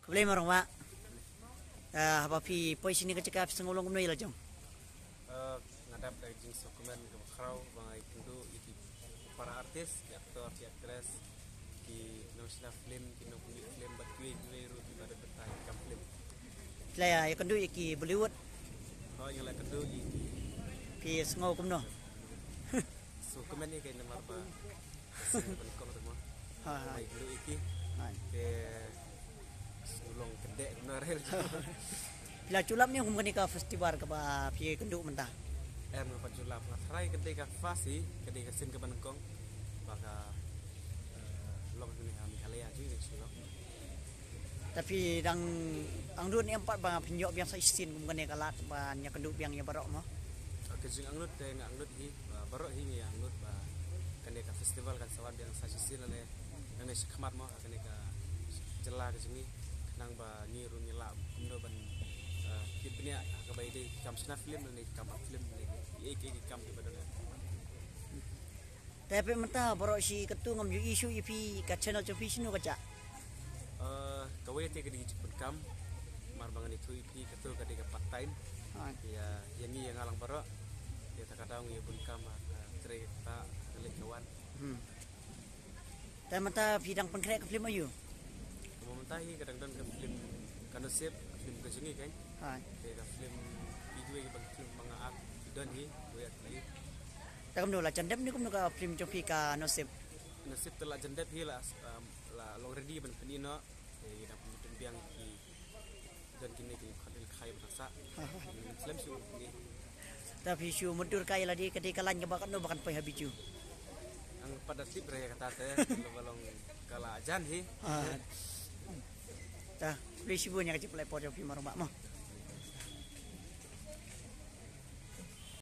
Keblem orang mak. Apa pi poi sini kecekap sengulung kumno ila jom. Ngadap dari jenis dokumen ke Bakrau bangai tentu iki para artis, aktor, aktris ki nasional film, ki nopuni film batui ru di pada betai kam film. Laya ya kendu iki Bollywood Oh yang lain tentu iki pi sengau kumno. dokumen ni kayak nomor apa? Belikong semua. Ha. Baik dulu iki Ha. ke sulung kedek benar. Bila culap ni kumkani ka festival ka ba pi kendu mentah. Nampak julap ngatrai kedek ka fasi kedek ka sin ke Benengkong baka long ni kami halaya juga di sulung. Tapi dang angdut ni empat bang pinjok biang sa isin kumkani kalat ba nya kendu biang ya barok mo. Kejeng anglut deh nggak anglut hi baru hi nggak anglut ba kedek ka festival kan sawan biang sa isin ale yang nasi kemat mo kedek ka jelah ke sini kenang ba nyiru nyela kumno ban kibnya kabai deh kam sna film ni kam film ni iki kam di badan. Tapi mentah barok si ketu ngam yu isu ipi ka channel chopi sinu ka cak. Kawai te kedi jepun kam mar bangan itu ipi ketu kedi ka part time Ha. ya yang ni yang alang barok ya takadang ya bun kam tre ta lek kawan Tapi mentah bidang pengkrek ka film ayu. mementahi kadang-kadang ke film kanusip film kejengi kan Ha. ke film video yang bang film mangaak dan hi buat lagi Tak kumno la candem ni kumno ka film chopi ka nosip. nasib telah jendep hi la long ready ban penino dan pemimpin biang ki dan kini ki khalil khai bangsa Muslim su ni Tapi syu mundur kay la di ketika lan ka bakat no bakan pai habiju. ang pada tip raya kata teh balong kala ajan hi Ha. Ta, beli sibunya kecil play pot chopi marung mak mo.